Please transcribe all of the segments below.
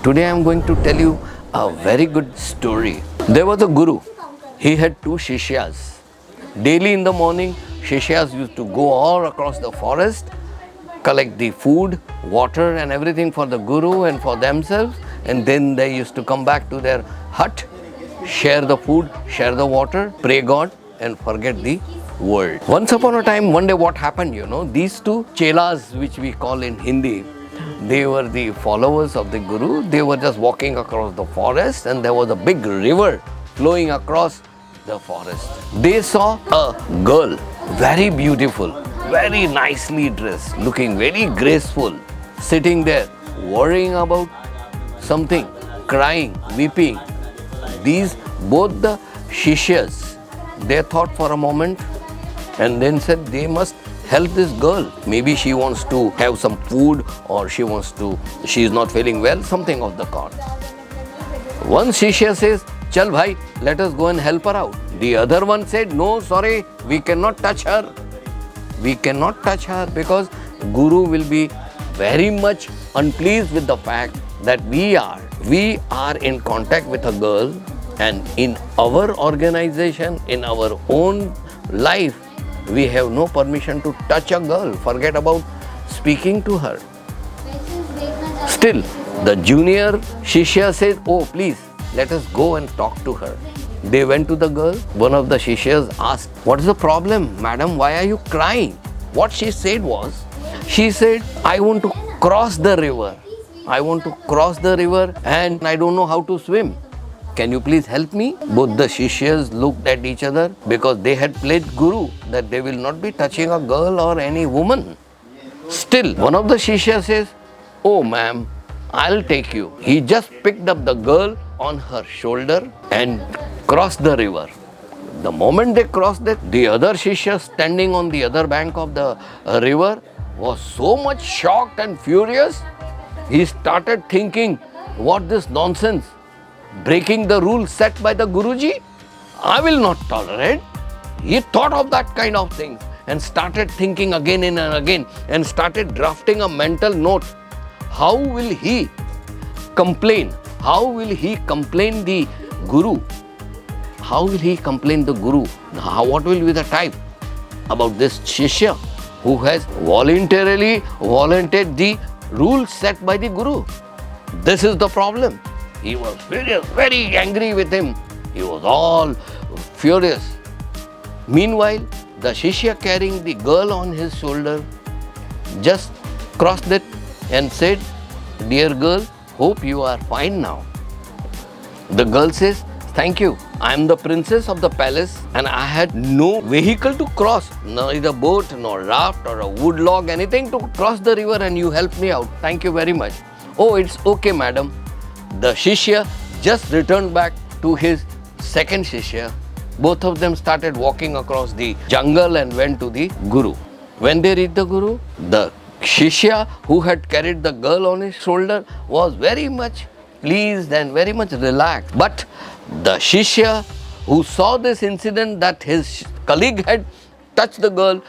Today I am going to tell you a very good story. There was a guru. He had two shishyas. Daily in the morning, shishyas used to go all across the forest, collect the food, water and everything for the guru and for themselves, and then they used to come back to their hut, share the food, share the water, pray God and forget the world. Once upon a time, one day what happened, these two chelas, which we call in Hindi, they were the followers of the guru. They were just walking across the forest and there was a big river flowing across the forest. They saw a girl, very beautiful, very nicely dressed, looking very graceful, sitting there worrying about something, crying, weeping. These both the shishyas, they thought for a moment and then said they must help this girl. Maybe she wants to have some food or she is not feeling well, something of the kind. One shishya says, "Chal bhai, let us go and help her out." The other one said, "No, sorry, we cannot touch her. We cannot touch her because Guru will be very much unpleased with the fact that we are in contact with a girl, and in our organization, in our own life, we have no permission to touch a girl. Forget about speaking to her." Still, the junior shishya said, "Oh, please, let us go and talk to her." They went to the girl. One of the shishyas asked, "What is the problem, madam? Why are you crying?" What she said was, she said, "I want to cross the river. I want to cross the river and I don't know how to swim. Can you please help me?" Both the shishyas looked at each other because they had pledged Guru that they will not be touching a girl or any woman. Still, one of the shishyas says, "Oh ma'am, I'll take you." He just picked up the girl on her shoulder and crossed the river. The moment they crossed it, the other shishya standing on the other bank of the river was so much shocked and furious. He started thinking, what this nonsense? Breaking the rules set by the Guruji? I will not tolerate. He thought of that kind of things and started thinking again and again and started drafting a mental note. How will he complain? How will he complain the Guru? How will he complain the Guru? What will be the type about this Shishya who has voluntarily volunteered the rules set by the Guru? This is the problem. He was furious, very angry with him. He was all furious. Meanwhile, the Shishya carrying the girl on his shoulder just crossed it and said, "Dear girl, hope you are fine now." The girl says, "Thank you. I am the princess of the palace and I had no vehicle to cross, neither boat nor raft or a wood log, anything to cross the river, and you helped me out. Thank you very much." "Oh, it's okay, madam." The Shishya just returned back to his second Shishya. Both of them started walking across the jungle and went to the Guru. When they reached the Guru, the Shishya who had carried the girl on his shoulder was very much pleased and very much relaxed. But the Shishya who saw this incident that his colleague had touched the girl,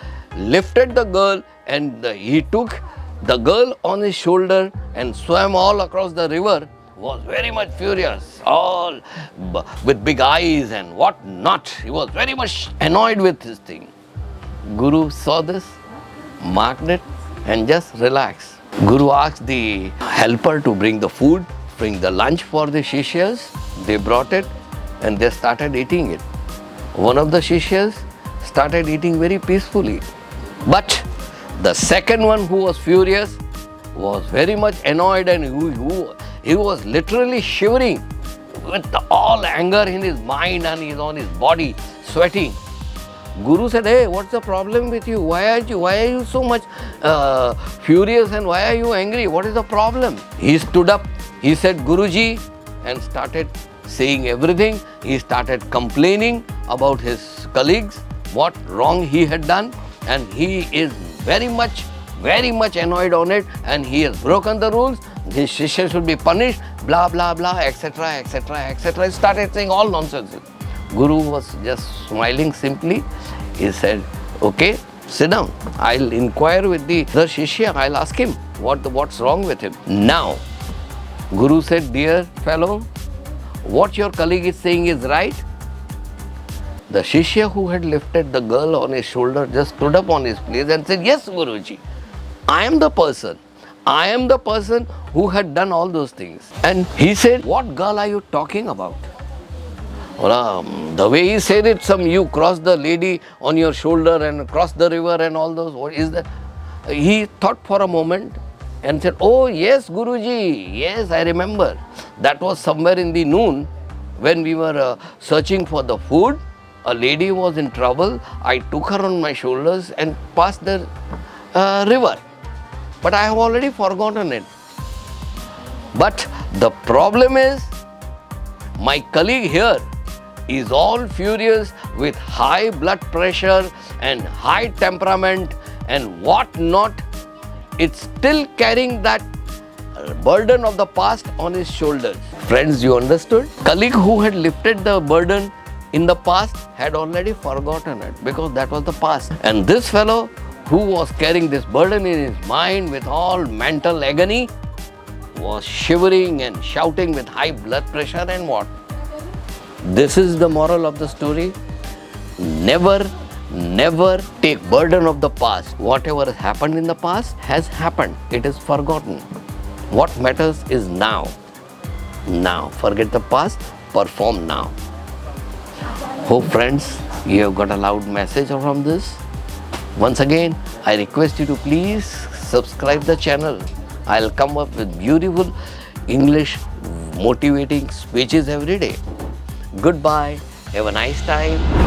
lifted the girl and he took the girl on his shoulder and swam all across the river, was very much furious, all with big eyes and what not. He was very much annoyed with this thing. Guru saw this, marked it and just relaxed. Guru asked the helper to bring the food, bring the lunch for the Shishyas. They brought it and they started eating it. One of the Shishyas started eating very peacefully. But the second one who was furious was very much annoyed and he was literally shivering with all anger in his mind and on his body, sweating. Guru said, "Hey, what's the problem with you? Why are you so much furious and why are you angry? What is the problem?" He stood up, he said, "Guruji," and started saying everything. He started complaining about his colleagues, what wrong he had done, and he is very much annoyed on it, and he has broken the rules. His Shishya should be punished, blah, blah, blah, etc., etc., etc. He started saying all nonsense. Guru was just smiling simply. He said, "Okay, sit down. I'll inquire with the Shishya. I'll ask him what's wrong with him." Now, Guru said, dear fellow, what your colleague is saying is right. The Shishya who had lifted the girl on his shoulder just stood up on his place and said, yes, Guruji, I am the person. I am the person who had done all those things. And he said, what girl are you talking about? The way he said it, you cross the lady on your shoulder and cross the river and all those, what is that? He thought for a moment and said, oh yes, Guruji, yes, I remember. That was somewhere in the noon when we were searching for the food. A lady was in trouble. I took her on my shoulders and passed the river. But I have already forgotten it. But the problem is, my colleague here is all furious with high blood pressure and high temperament and what not. It's still carrying that burden of the past on his shoulders. Friends, you understood? Colleague who had lifted the burden in the past had already forgotten it because that was the past. And this fellow who was carrying this burden in his mind with all mental agony was shivering and shouting with high blood pressure and what? This is the moral of the story. Never take burden of the past. Whatever has happened in the past has happened. It is forgotten. What matters is now. Now. Forget the past, perform now. Hope friends, you have got a loud message from this. Once again, I request you to please subscribe the channel. I'll come up with beautiful English motivating speeches every day. Goodbye. Have a nice time.